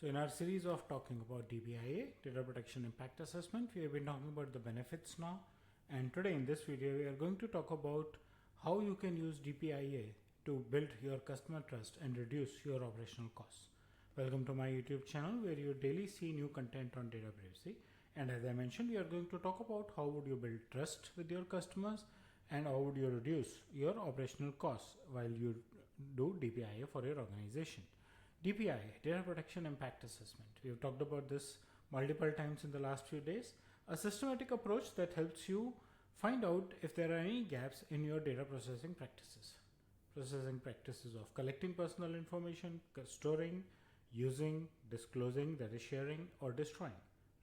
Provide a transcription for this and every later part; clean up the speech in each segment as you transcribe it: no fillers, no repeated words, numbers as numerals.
So in our series of talking about DPIA, Data Protection Impact Assessment, we have been talking about the benefits now. And today in this video, we are going to talk about how you can use DPIA to build your customer trust and reduce your operational costs. Welcome to my YouTube channel where you daily see new content on data privacy. And as I mentioned, we are going to talk about how would you build trust with your customers and how would you reduce your operational costs while you do DPIA for your organization. DPIA, Data Protection Impact Assessment. We have talked about this multiple times in the last few days. A systematic approach that helps you find out if there are any gaps in your data processing practices. Processing practices of collecting personal information, storing, using, disclosing, that is sharing, or destroying,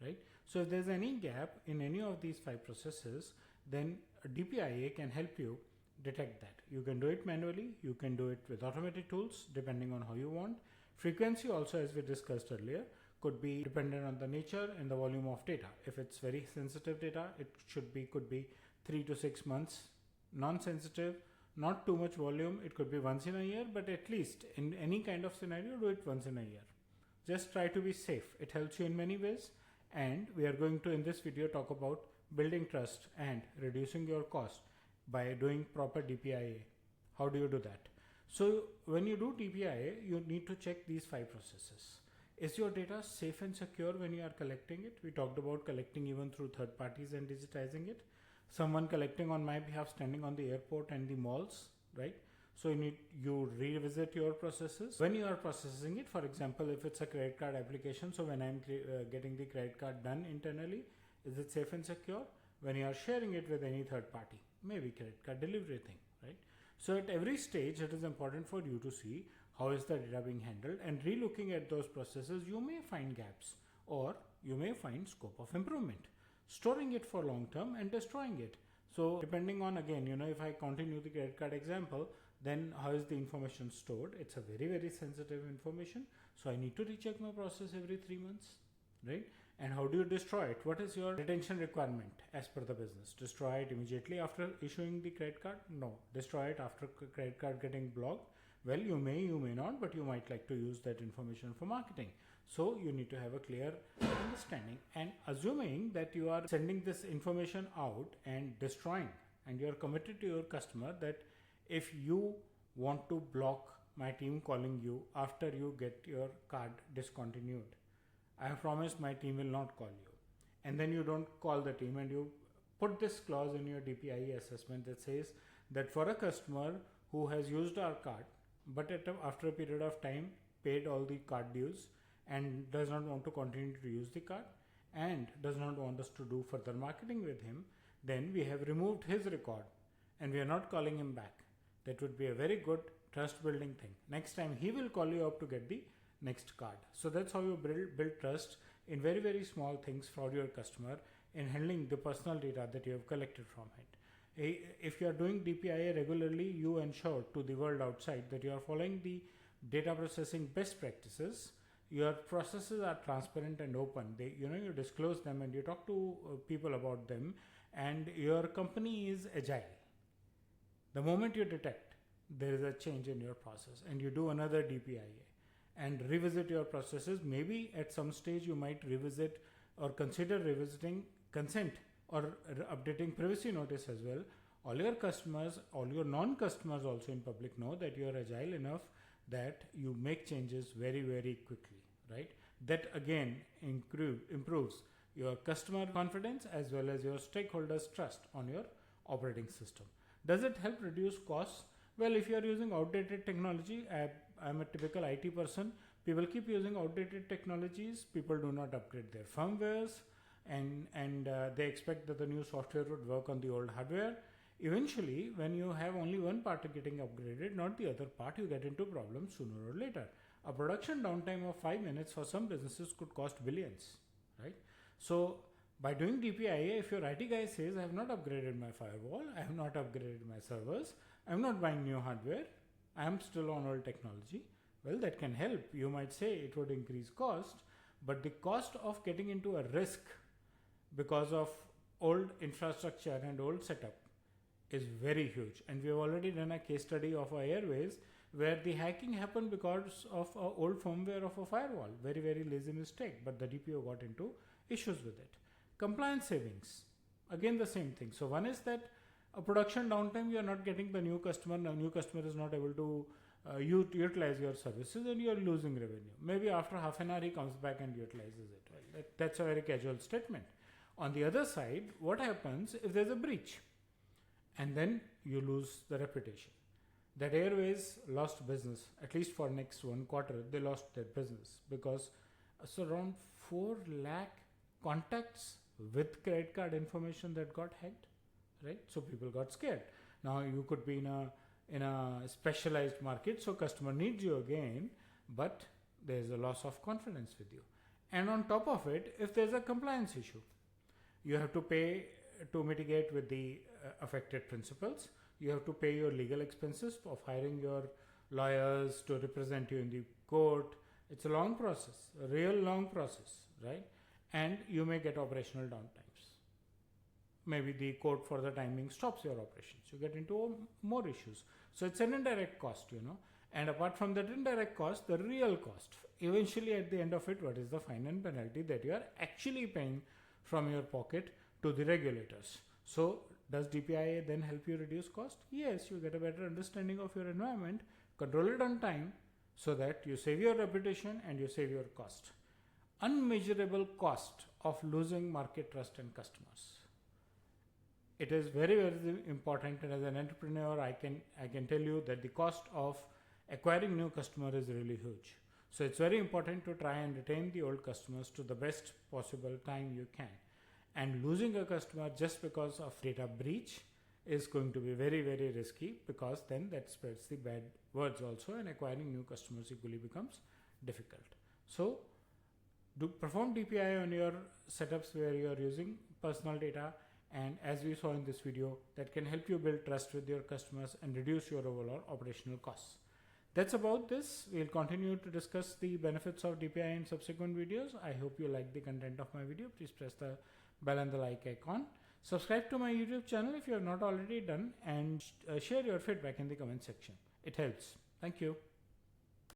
right? So if there's any gap in any of these 5 processes, then DPIA can help you detect that. You can do it manually, you can do it with automated tools depending on how you want. Frequency also, as we discussed earlier, could be dependent on the nature and the volume of data. If it's very sensitive data, it could be 3 to 6 months. Non-sensitive, not too much volume, it could be once in a year, but at least in any kind of scenario, do it once in a year. Just try to be safe. It helps you in many ways, and we are going to in this video talk about building trust and reducing your cost by doing proper DPIA. How do you do that? So when you do DPIA, you need to check these 5 processes. Is your data safe and secure when you are collecting it? We talked about collecting even through third parties and digitizing it. Someone collecting on my behalf standing on the airport and the malls, right? So you revisit your processes. When you are processing it, for example, if it's a credit card application, so when I'm getting the credit card done internally, is it safe and secure? When you are sharing it with any third party, maybe credit card delivery thing, right? So at every stage, it is important for you to see how is the data being handled, and re-looking at those processes, you may find gaps or you may find scope of improvement. Storing it for long term and destroying it. So depending on, again, if I continue the credit card example, then how is the information stored? It's a very, very sensitive information. So I need to recheck my process every 3 months, right? And how do you destroy it? What is your retention requirement as per the business? Destroy it immediately after issuing the credit card? No. Destroy it after credit card getting blocked? Well, you may not, but you might like to use that information for marketing. So you need to have a clear understanding, and assuming that you are sending this information out and destroying, and you are committed to your customer that if you want to block my team calling you after you get your card discontinued, I have promised my team will not call you, and then you don't call the team, and you put this clause in your DPIA assessment that says that for a customer who has used our card but after a period of time paid all the card dues and does not want to continue to use the card and does not want us to do further marketing with him, then we have removed his record and we are not calling him back. That would be a very good trust building thing. Next time he will call you up to get the next card. So that's how you build trust in very, very small things for your customer in handling the personal data that you have collected from it. If you are doing DPIA regularly, you ensure to the world outside that you are following the data processing best practices. Your processes are transparent and open. You disclose them and you talk to people about them, and your company is agile. The moment you detect there is a change in your process and you do another DPIA and revisit your processes, maybe at some stage you might revisit or consider revisiting consent or updating privacy notice as well. All your customers, all your non-customers also in public know that you are agile enough that you make changes very, very quickly, right? That again improves your customer confidence as well as your stakeholders' trust on your operating system. Does it help reduce costs? Well, if you are using outdated technology, I'm a typical IT person. People keep using outdated technologies. People do not upgrade their firmwares, and they expect that the new software would work on the old hardware. Eventually, when you have only one part getting upgraded, not the other part, you get into problems sooner or later. A production downtime of 5 minutes for some businesses could cost billions, right? So by doing DPIA, if your IT guy says, I have not upgraded my firewall, I have not upgraded my servers, I am not buying new hardware, I am still on old technology, well, that can help. You might say it would increase cost, but the cost of getting into a risk because of old infrastructure and old setup is very huge. And we have already done a case study of our airways where the hacking happened because of an old firmware of a firewall. Very, very lazy mistake, but the DPO got into issues with it. Compliance savings, again the same thing. So one is that a production downtime, you are not getting the new customer. Now new customer is not able to utilize your services, and you are losing revenue. Maybe after half an hour he comes back and utilizes it. Well, that's a very casual statement. On the other side, what happens if there's a breach? And then you lose the reputation. That Airways lost business, at least for next 1 quarter, they lost their business because so around 4 lakh contacts with credit card information that got hacked, right? So people got scared. Now you could be in a specialized market, so customer needs you again, but there's a loss of confidence with you. And on top of it, if there's a compliance issue, you have to pay to mitigate with the affected principals. You have to pay your legal expenses of hiring your lawyers to represent you in the court. It's a long process, a real long process, right? And you may get operational downtimes. Maybe the court for the timing stops your operations. You get into more issues. So it's an indirect cost, And apart from that indirect cost, the real cost, eventually at the end of it, what is the fine and penalty that you are actually paying from your pocket to the regulators? So does DPIA then help you reduce cost? Yes, you get a better understanding of your environment, control it on time so that you save your reputation and you save your cost. Unmeasurable cost of losing market trust and customers. It is very, very important, and as an entrepreneur, I can tell you that the cost of acquiring new customer is really huge. So it's very important to try and retain the old customers to the best possible time you can. And losing a customer just because of data breach is going to be very, very risky, because then that spreads the bad words also, and acquiring new customers equally becomes difficult. So perform DPI on your setups where you are using personal data, and as we saw in this video, that can help you build trust with your customers and reduce your overall operational costs. That's about this. We'll continue to discuss the benefits of DPI in subsequent videos. I hope you like the content of my video. Please press the bell and the like icon. Subscribe to my YouTube channel if you have not already done, and share your feedback in the comment section. It helps. Thank you.